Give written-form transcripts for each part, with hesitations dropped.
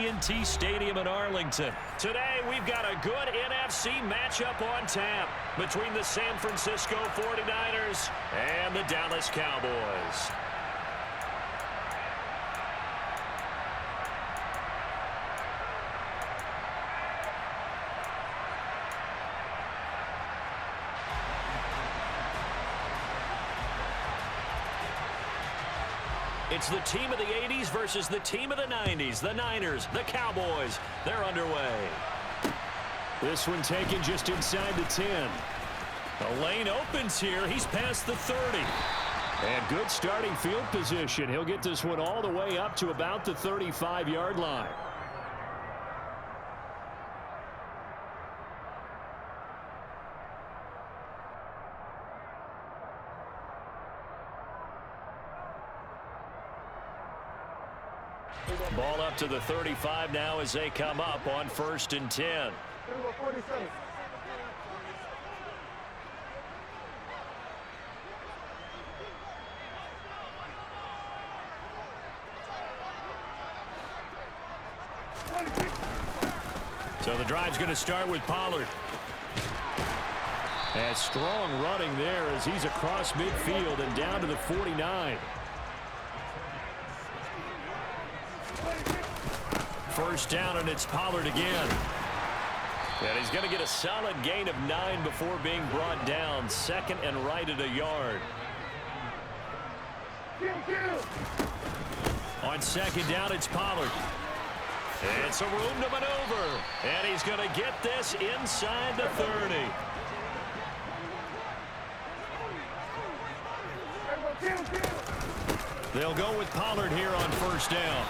AT&T Stadium in Arlington. Today, we've got a good NFC matchup on tap between the San Francisco 49ers and the Dallas Cowboys. It's the team of the 80s versus the team of the 90s. The Niners, the Cowboys, they're underway. This one taken just inside the 10. The lane opens here. He's past the 30. And good starting field position. He'll get this one all the way up to about the 35-yard line. Ball up to the 35 now as they come up on 1st and 10. So the drive's going to start with Pollard. And strong running there as he's across midfield and down to the 49. First down, and it's Pollard again. And he's going to get a solid gain of 9 before being brought down. 2nd and right at a yard. On 2nd down, it's Pollard. It's a room to maneuver. And he's going to get this inside the 30. They'll go with Pollard here on 1st down.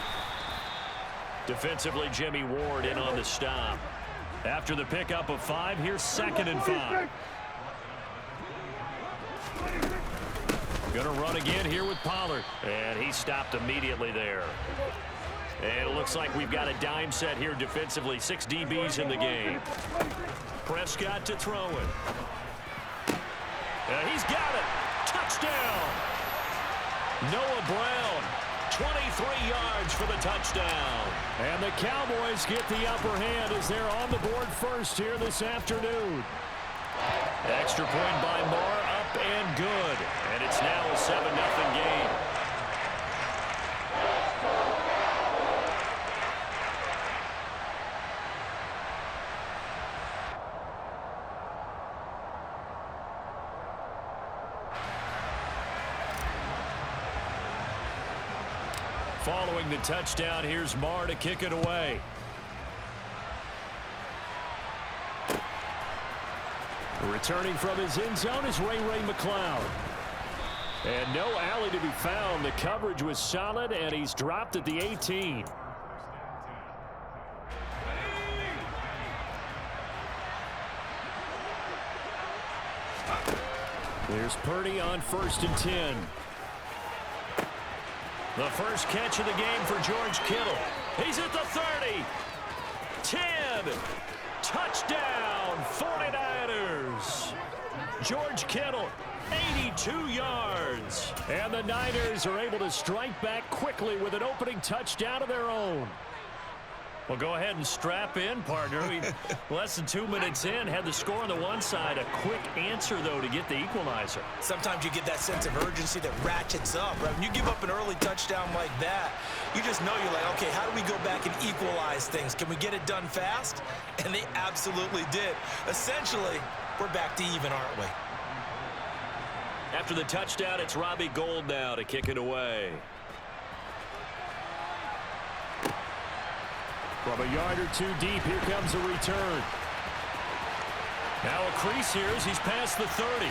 Defensively, Jimmy Ward in on the stop. After the pickup of 5, here's 2nd and 5. Going to run again here with Pollard. And he stopped immediately there. And it looks like we've got a dime set here defensively. 6 DBs in the game. Prescott to throw it. He's got it. Touchdown. Noah Brown. 23 yards for the touchdown. And the Cowboys get the upper hand as they're on the board first here this afternoon. Extra point by Moore, up and good. And it's now a 7-0 game. Following the touchdown, here's Marr to kick it away. Returning from his end zone is Ray McCloud. And no alley to be found. The coverage was solid, and he's dropped at the 18. There's Purdy on 1st and 10. The first catch of the game for George Kittle. He's at the 30. 10. Touchdown, 49ers. George Kittle, 82 yards. And the Niners are able to strike back quickly with an opening touchdown of their own. Well, go ahead and strap in, partner. Less than 2 minutes in, had the score on the one side. A quick answer, though, to get the equalizer. Sometimes you get that sense of urgency that ratchets up, right? When you give up an early touchdown like that, you just know you're like, okay, how do we go back and equalize things? Can we get it done fast? And they absolutely did. Essentially, we're back to even, aren't we? After the touchdown, it's Robbie Gould now to kick it away. From a yard or 2 deep, here comes a return. Now a crease here as he's past the 30.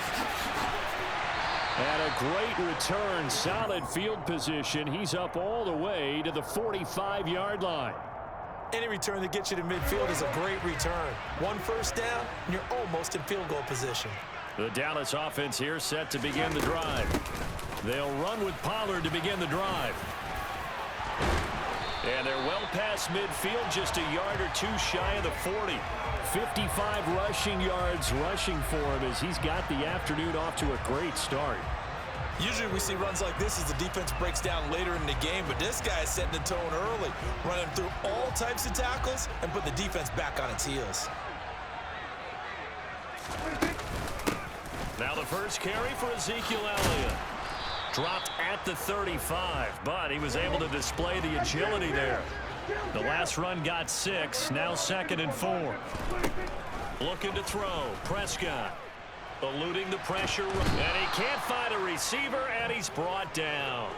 And a great return, solid field position. He's up all the way to the 45-yard line. Any return that gets you to midfield is a great return. 1 first down, and you're almost in field goal position. The Dallas offense here set to begin the drive. They'll run with Pollard to begin the drive. And they're well past midfield, just a yard or 2 shy of the 40. 55 rushing yards rushing for him as he's got the afternoon off to a great start. Usually we see runs like this as the defense breaks down later in the game, but this guy is setting the tone early, running through all types of tackles and put the defense back on its heels. Now the first carry for Ezekiel Elliott. Dropped at the 35, but he was able to display the agility there. The last run got 6, now 2nd and 4. Looking to throw, Prescott. Eluding the pressure, and he can't find a receiver, and he's brought down.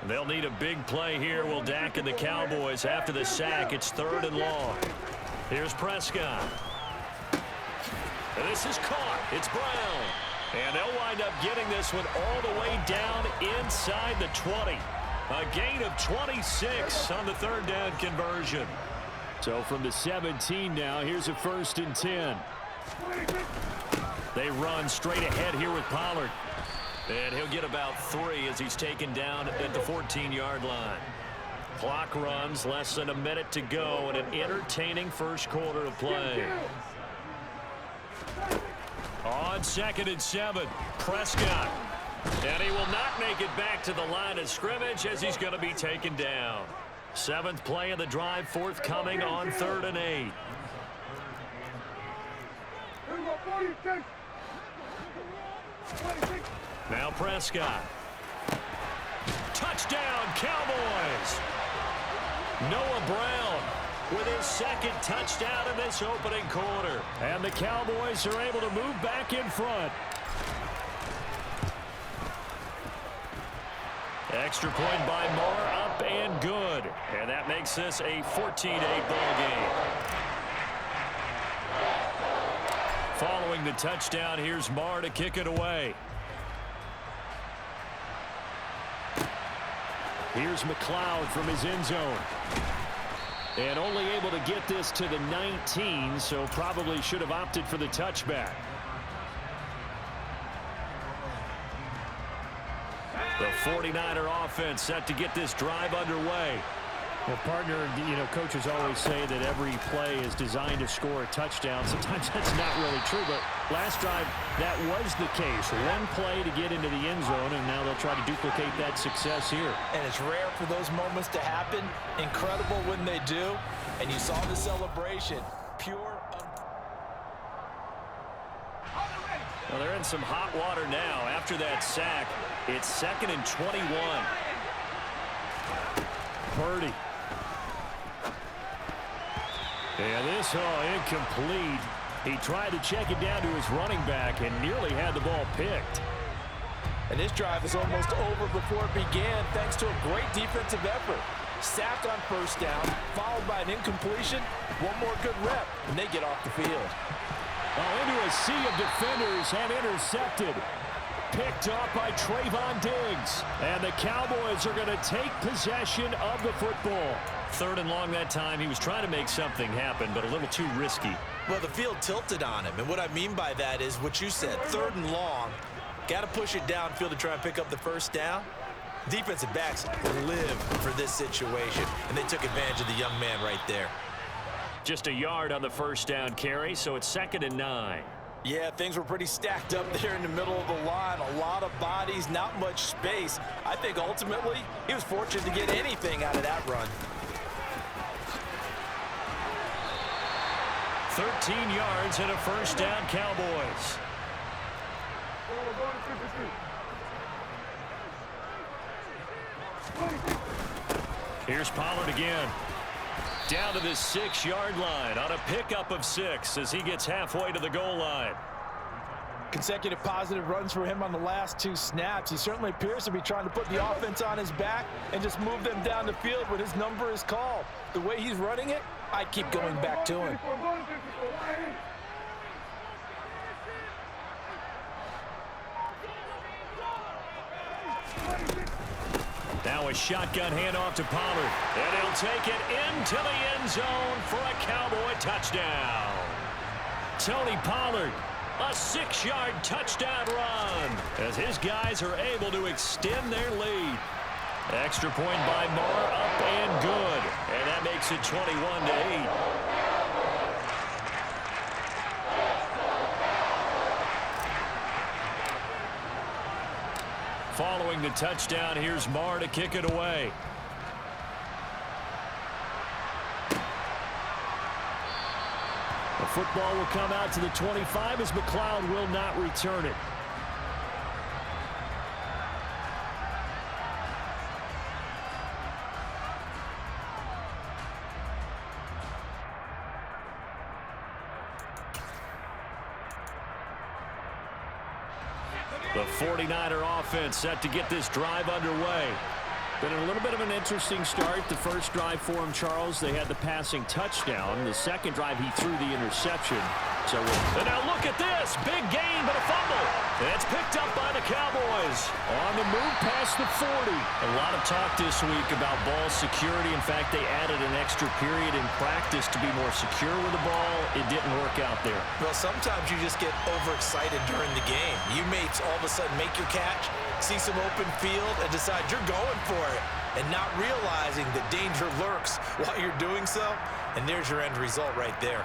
They'll need a big play here, will Dak and the Cowboys. After the sack, it's 3rd and long. Here's Prescott. And this is caught. It's Brown. And they'll wind up getting this one all the way down inside the 20. A gain of 26 on the 3rd down conversion. So from the 17 now, here's a 1st and 10. They run straight ahead here with Pollard. And he'll get about 3 as he's taken down at the 14-yard line. Clock runs, less than a minute to go, and an entertaining first quarter of play. On 2nd and 7, Prescott. And he will not make it back to the line of scrimmage as he's going to be taken down. 7th play of the drive forthcoming on 3rd and 8. Now Prescott. Touchdown, Cowboys! Noah Brown with his 2nd touchdown in this opening quarter. And the Cowboys are able to move back in front. Extra point by Moore, up and good. And that makes this a 14-8 ball game. Following the touchdown, here's Marr to kick it away. Here's McLeod from his end zone. And only able to get this to the 19, so probably should have opted for the touchback. The 49er offense set to get this drive underway. Well, partner, coaches always say that every play is designed to score a touchdown. Sometimes that's not really true, but last drive, that was the case. One play to get into the end zone, and now they'll try to duplicate that success here. And it's rare for those moments to happen. Incredible when they do. And you saw the celebration. Pure. Well, they're in some hot water now. After that sack, it's 2nd and 21. Purdy. And this, incomplete. He tried to check it down to his running back and nearly had the ball picked. And this drive is almost over before it began thanks to a great defensive effort. Sacked on 1st down, followed by an incompletion. One more good rep, and they get off the field. Into a sea of defenders and intercepted. Picked off by Trayvon Diggs. And the Cowboys are going to take possession of the football. 3rd and long that time. He was trying to make something happen, but a little too risky. Well, the field tilted on him, and what I mean by that is what you said. 3rd and long. Got to push it downfield to try and pick up the 1st down. Defensive backs live for this situation, and they took advantage of the young man right there. Just a yard on the 1st down carry, so it's 2nd and 9. Yeah, things were pretty stacked up there in the middle of the line. A lot of bodies, not much space. I think ultimately he was fortunate to get anything out of that run. 13 yards and a 1st down, Cowboys. Here's Pollard again. Down to the 6-yard line on a pickup of 6 as he gets halfway to the goal line. Consecutive positive runs for him on the last 2 snaps. He certainly appears to be trying to put the offense on his back and just move them down the field when his number is called. The way he's running it, I keep going back to him. Now a shotgun handoff to Pollard. And he'll take it into the end zone for a Cowboy touchdown. Tony Pollard, a 6-yard touchdown run as his guys are able to extend their lead. Extra point by Moore, up and good. And that makes it 21-8. scoring the touchdown. Here's Marr to kick it away. The football will come out to the 25 as McLeod will not return it. The 49er offense set to get this drive underway. Been a little bit of an interesting start. The first drive for him, Charles, they had the passing touchdown. The second drive, he threw the interception. And now look at this. Big gain, but a fumble. It's picked up by the Cowboys. On the move past the 40. A lot of talk this week about ball security. In fact, they added an extra period in practice to be more secure with the ball. It didn't work out there. Well, sometimes you just get overexcited during the game. You may all of a sudden make your catch, see some open field, and decide you're going for it, and not realizing the danger lurks while you're doing so. And there's your end result right there.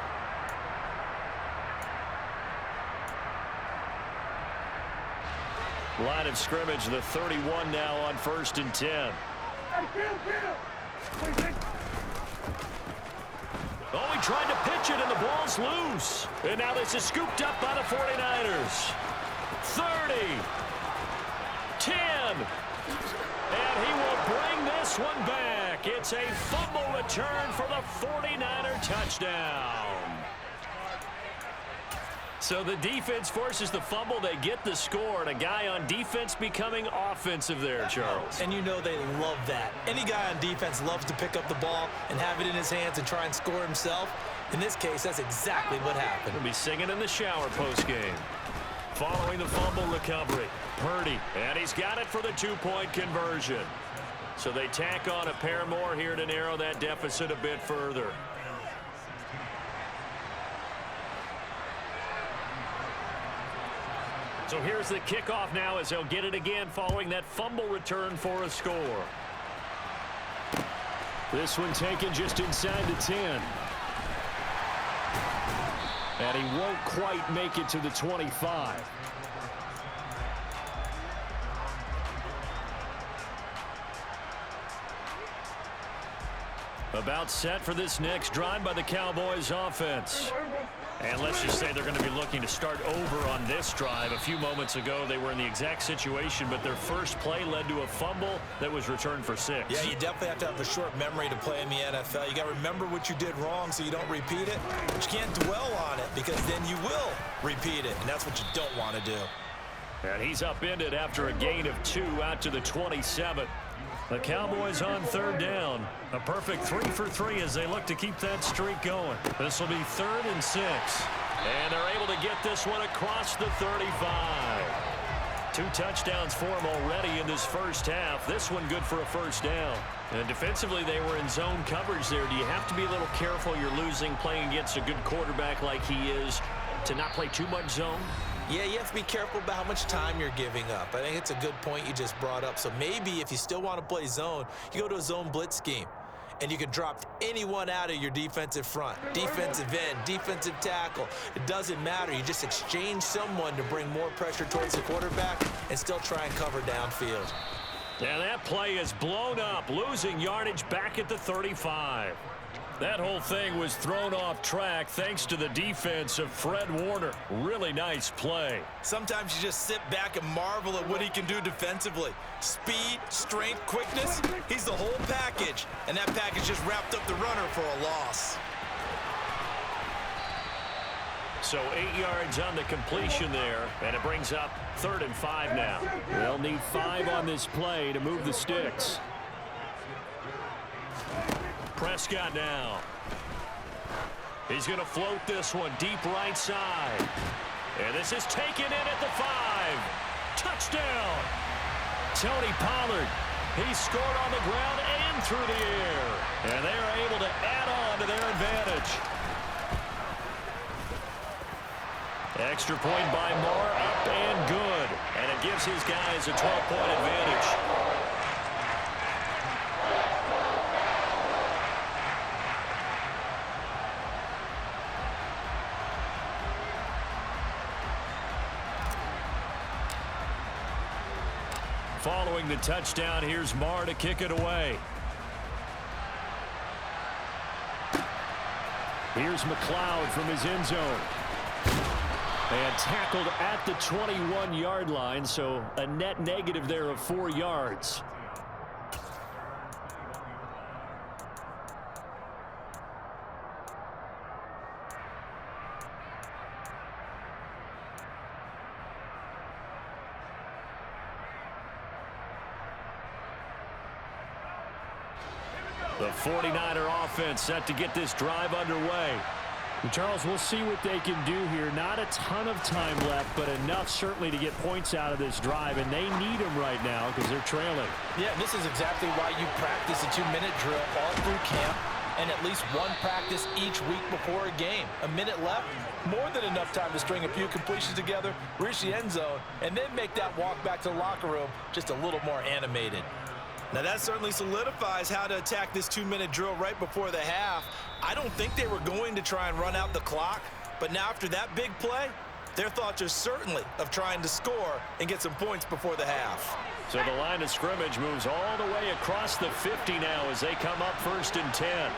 Line of scrimmage, the 31 now on 1st and 10. Oh, he tried to pitch it, and the ball's loose. And now this is scooped up by the 49ers. 30. 10. And he will bring this one back. It's a fumble return for the 49er touchdown. So the defense forces the fumble. They get the score, and a guy on defense becoming offensive there, Charles. And you know they love that. Any guy on defense loves to pick up the ball and have it in his hands and try and score himself. In this case, that's exactly what happened. He'll be singing in the shower postgame. Following the fumble recovery, Purdy, and he's got it for the 2-point conversion. So they tack on a pair more here to narrow that deficit a bit further. So here's the kickoff now as they'll get it again following that fumble return for a score. This one taken just inside the 10. And he won't quite make it to the 25. About set for this next drive by the Cowboys offense. And let's just say they're going to be looking to start over on this drive. A few moments ago, they were in the exact situation, but their first play led to a fumble that was returned for 6. Yeah, you definitely have to have a short memory to play in the NFL. You got to remember what you did wrong so you don't repeat it. But you can't dwell on it because then you will repeat it, and that's what you don't want to do. And he's upended after a gain of 2 out to the 27. The Cowboys on 3rd down. A perfect 3 for 3 as they look to keep that streak going. This will be 3rd and 6. And they're able to get this one across the 35. 2 touchdowns for him already in this first half. This one good for a first down. And defensively, they were in zone coverage there. Do you have to be a little careful? You're losing playing against a good quarterback like he is to not play too much zone? Yeah, you have to be careful about how much time you're giving up. I think it's a good point you just brought up. So maybe if you still want to play zone, you go to a zone blitz scheme. And you can drop anyone out of your defensive front. Defensive end, defensive tackle. It doesn't matter. You just exchange someone to bring more pressure towards the quarterback and still try and cover downfield. And that play is blown up, losing yardage back at the 35. That whole thing was thrown off track thanks to the defense of Fred Warner. Really nice play. Sometimes you just sit back and marvel at what he can do defensively. Speed, strength, quickness, he's the whole package. And that package just wrapped up the runner for a loss. So 8 yards on the completion there, and it brings up 3rd and 5 now. They'll need 5 on this play to move the sticks. Prescott now. He's going to float this one deep right side. And this is taken in at the 5. Touchdown. Tony Pollard. He scored on the ground and through the air. And they are able to add on to their advantage. Extra point by Marr, up and good. And it gives his guys a 12-point advantage. Following the touchdown, here's Marr to kick it away. Here's McLeod from his end zone. And tackled at the 21-yard line, so a net negative there of 4 yards. The 49er offense set to get this drive underway. And Charles, we'll see what they can do here. Not a ton of time left, but enough certainly to get points out of this drive, and they need them right now because they're trailing. Yeah, this is exactly why you practice a 2-minute drill all through camp and at least one practice each week before a game. A minute left, more than enough time to string a few completions together, reach the end zone, and then make that walk back to the locker room just a little more animated. Now that certainly solidifies how to attack this 2-minute drill right before the half. I don't think they were going to try and run out the clock, but now after that big play, their thoughts are certainly of trying to score and get some points before the half. So the line of scrimmage moves all the way across the 50 now as they come up 1st and 10.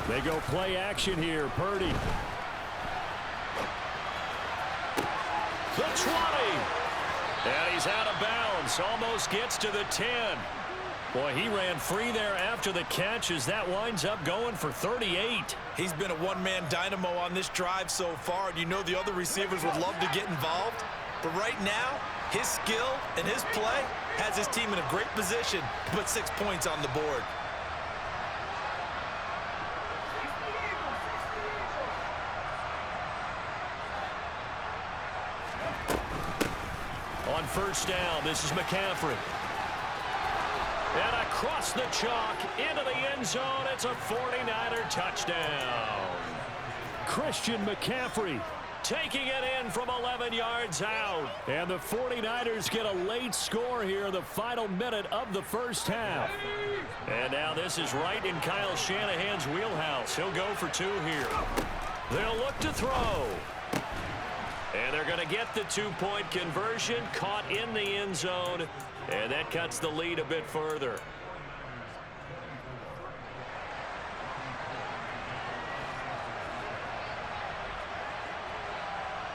They go play action here. Purdy. The 20. And he's out of bounds. Almost gets to the 10. Boy, he ran free there after the catch as that winds up going for 38. He's been a one-man dynamo on this drive so far. And you know the other receivers would love to get involved. But right now, his skill and his play has his team in a great position to put 6 points on the board. On 1st down, this is McCaffrey. And across the chalk into the end zone, it's a 49er touchdown. Christian McCaffrey taking it in from 11 yards out. And the 49ers get a late score here in the final minute of the first half. And now this is right in Kyle Shanahan's wheelhouse. He'll go for 2 here. They'll look to throw. And they're going to get the 2-point conversion, caught in the end zone, and that cuts the lead a bit further.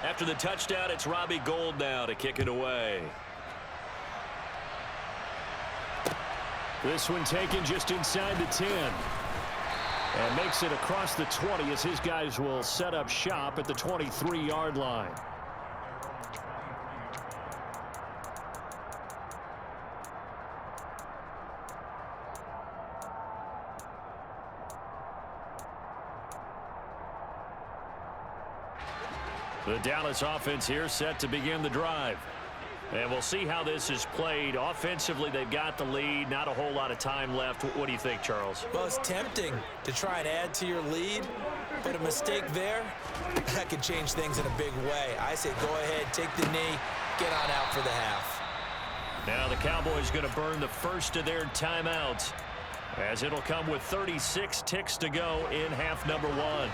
After the touchdown, it's Robbie Gould now to kick it away. This one taken just inside the 10. And makes it across the 20 as his guys will set up shop at the 23-yard line. The Dallas offense here set to begin the drive. And we'll see how this is played. Offensively, they've got the lead. Not a whole lot of time left. What do you think, Charles? Well, it's tempting to try and add to your lead, but a mistake there, that could change things in a big way. I say go ahead, take the knee, get on out for the half. Now the Cowboys going to burn the first of their timeouts, as it'll come with 36 ticks to go in half number 1.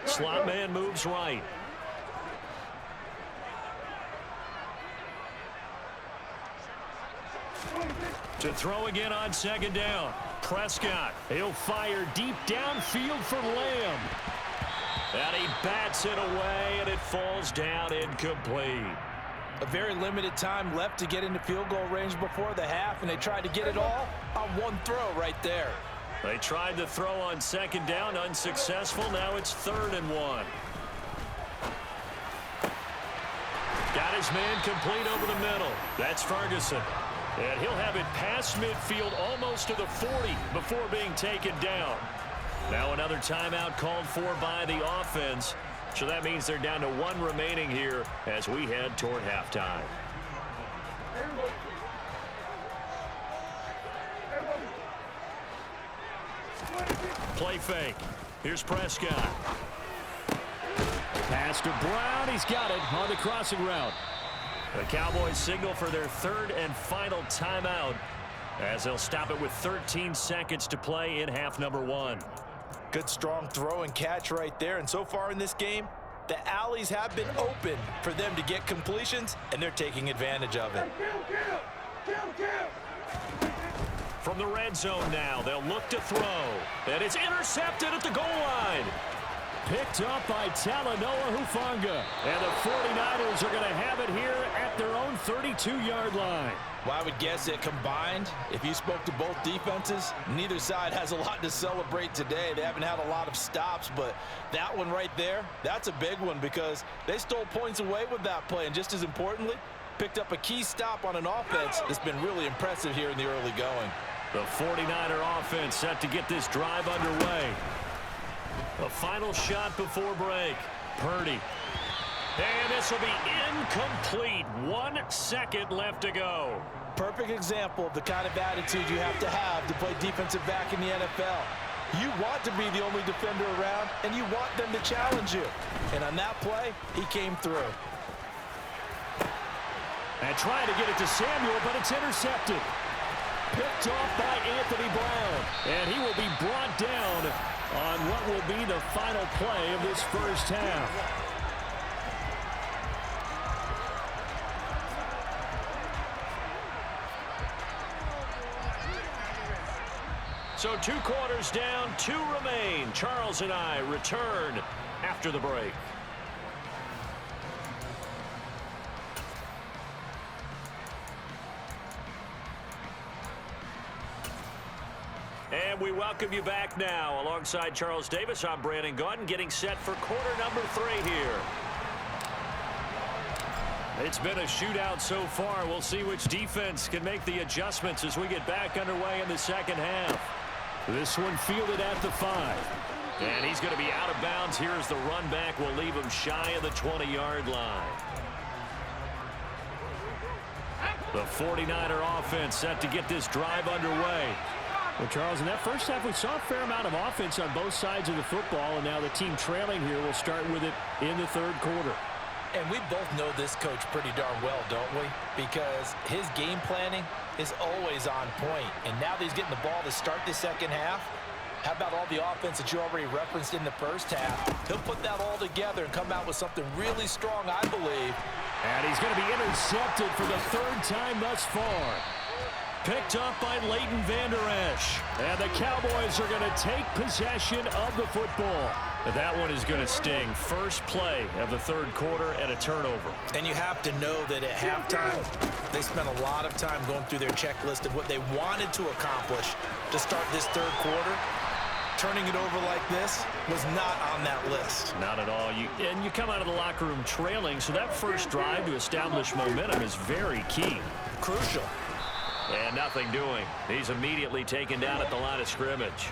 Slot man moves right. To throw again on 2nd down. Prescott, he'll fire deep downfield for Lamb. And he bats it away, and it falls down incomplete. A very limited time left to get into field goal range before the half, and they tried to get it all on one throw right there. They tried to throw on 2nd down, unsuccessful. Now it's 3rd and 1. Got his man complete over the middle. That's Ferguson. And he'll have it past midfield almost to the 40 before being taken down. Now another timeout called for by the offense. So that means they're down to 1 remaining here as we head toward halftime. Play fake. Here's Prescott. Pass to Brown. He's got it on the crossing route. The Cowboys signal for their third and final timeout as they'll stop it with 13 seconds to play in half number 1. Good strong throw and catch right there. And so far in this game, the alleys have been open for them to get completions, and they're taking advantage of it. From the red zone now, they'll look to throw. And it's intercepted at the goal line. Picked up by Talanoa Hufanga. And the 49ers are going to have it here at their own 32-yard line. Well, I would guess that combined, if you spoke to both defenses, neither side has a lot to celebrate today. They haven't had a lot of stops, but that one right there, that's a big one because they stole points away with that play. And just as importantly, picked up a key stop on an offense that's been really impressive here in the early going. The 49er offense set to get this drive underway. A final shot before break. Purdy. And this will be incomplete. 1 second left to go. Perfect example of the kind of attitude you have to play defensive back in the NFL. You want to be the only defender around, and you want them to challenge you. And on that play, he came through. And trying to get it to Samuel, but it's intercepted. Picked off by Anthony Brown. And he will be brought down on what will be the final play of this first half. So 2 quarters down, 2 remain. Charles and I return after the break. And we welcome you back now. Alongside Charles Davis, I'm Brandon Gaudin, getting set for quarter number 3 here. It's been a shootout so far. We'll see which defense can make the adjustments as we get back underway in the second half. This one fielded at the 5. And he's going to be out of bounds here as the run back will leave him shy of the 20-yard line. The 49er offense set to get this drive underway. Well, Charles, in that first half, we saw a fair amount of offense on both sides of the football, and now the team trailing here will start with it in the third quarter. And we both know this coach pretty darn well, don't we? Because his game planning is always on point. And now that he's getting the ball to start the second half, how about all the offense that you already referenced in the first half? He'll put that all together and come out with something really strong, I believe. And he's going to be intercepted for the 3rd time thus far. Picked up by Leighton Vander Esch. And the Cowboys are going to take possession of the football. That one is going to sting. First play of the third quarter and a turnover. And you have to know that at halftime, they spent a lot of time going through their checklist of what they wanted to accomplish to start this third quarter. Turning it over like this was not on that list. Not at all. And you come out of the locker room trailing, so that first drive to establish momentum is very key. Crucial. And nothing doing. He's immediately taken down at the line of scrimmage.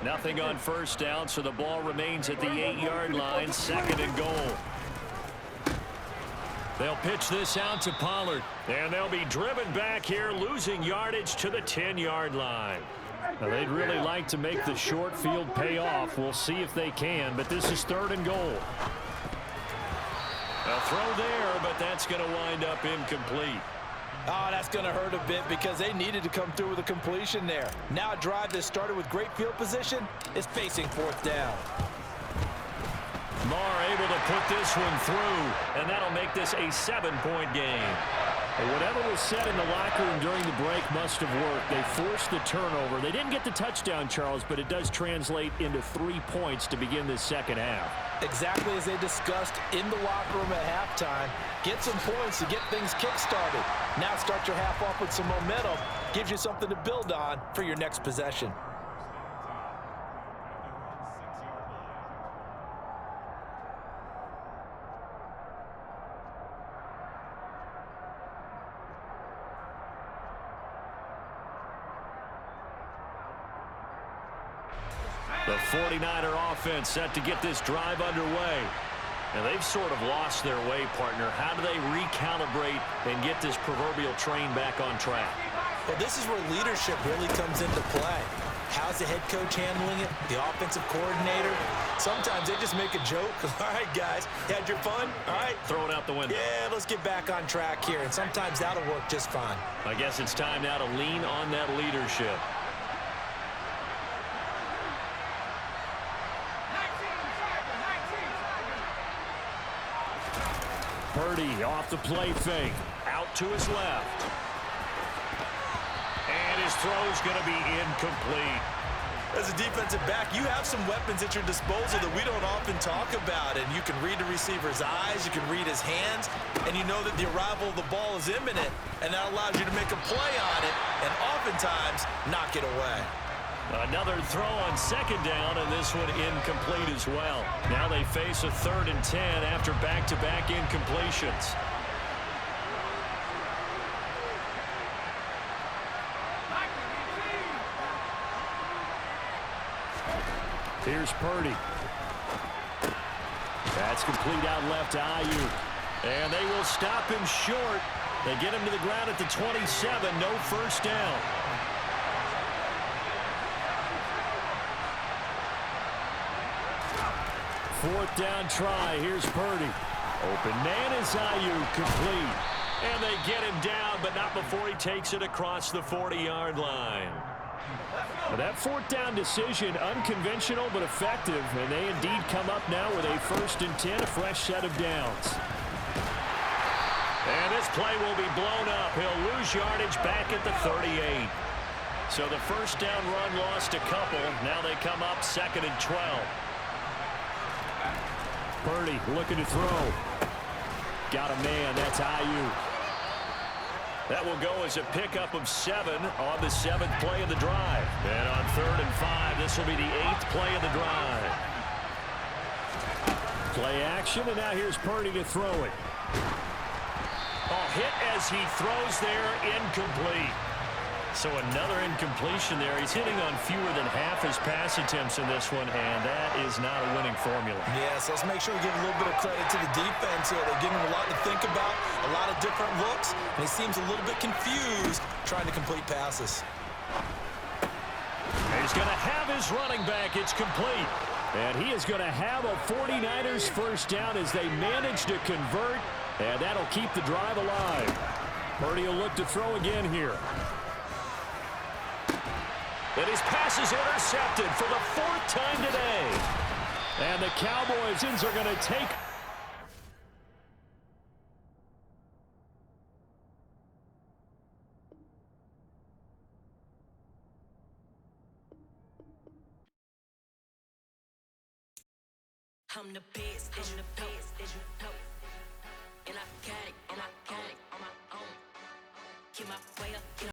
Nothing on first down, so the ball remains at the 8-yard line, 2nd and goal. They'll pitch this out to Pollard, and they'll be driven back here, losing yardage to the 10-yard line. Now, they'd really like to make the short field pay off. We'll see if they can, but this is 3rd and goal. A throw there, but that's going to wind up incomplete. Oh, that's going to hurt a bit because they needed to come through with a completion there. Now a drive that started with great field position is facing 4th down. Marr able to put this one through, and that'll make this a 7-point game. Whatever was said in the locker room during the break must have worked. They forced the turnover. They didn't get the touchdown, Charles, but it does translate into 3 points to begin this second half. Exactly as they discussed in the locker room at halftime. Get some points to get things kick-started. Now start your half off with some momentum. Gives you something to build on for your next possession. The 49er offense set to get this drive underway. And they've sort of lost their way, partner. How do they recalibrate and get this proverbial train back on track? Well, this is where leadership really comes into play. How's the head coach handling it? The offensive coordinator? Sometimes they just make a joke. All right, guys, had your fun? All right. Throw it out the window. Yeah, let's get back on track here, and sometimes that'll work just fine. I guess it's time now to lean on that leadership. Purdy off the play fake. Out to his left. And his throw's going to be incomplete. As a defensive back, you have some weapons at your disposal that we don't often talk about. And you can read the receiver's eyes, you can read his hands, and you know that the arrival of the ball is imminent, and that allows you to make a play on it and oftentimes knock it away. Another throw on second down, and this one incomplete as well. Now they face a 3rd and 10 after back-to-back incompletions. Here's Purdy. That's complete out left to Ayuk. And they will stop him short. They get him to the ground at the 27. No first down. Fourth down try. Here's Purdy. Open man is Ayuk, complete. And they get him down, but not before he takes it across the 40-yard line. Well, that 4th down decision, unconventional but effective, and they indeed come up now with a 1st and 10, a fresh set of downs. And this play will be blown up. He'll lose yardage back at the 38. So the first down run lost a couple. Now they come up 2nd and 12. Purdy looking to throw. Got a man. That's Ayuk. That will go as a pickup of 7 on the 7th play of the drive. And on 3rd and 5, this will be the 8th play of the drive. Play action, and now here's Purdy to throw it. Hit as he throws there, incomplete. So another incompletion there. He's hitting on fewer than half his pass attempts in this one, and that is not a winning formula. Yes, let's make sure we give a little bit of credit to the defense here. They're giving him a lot to think about, a lot of different looks, and he seems a little bit confused trying to complete passes. He's going to have his running back. It's complete. And he is going to have a 49ers first down as they manage to convert, and that'll keep the drive alive. Purdy will look to throw again here. And his pass is intercepted for the 4th time today. And the Cowboys are going to take. I'm the best, I'm the best, as you know. And I got it, on my own. Keep my way up.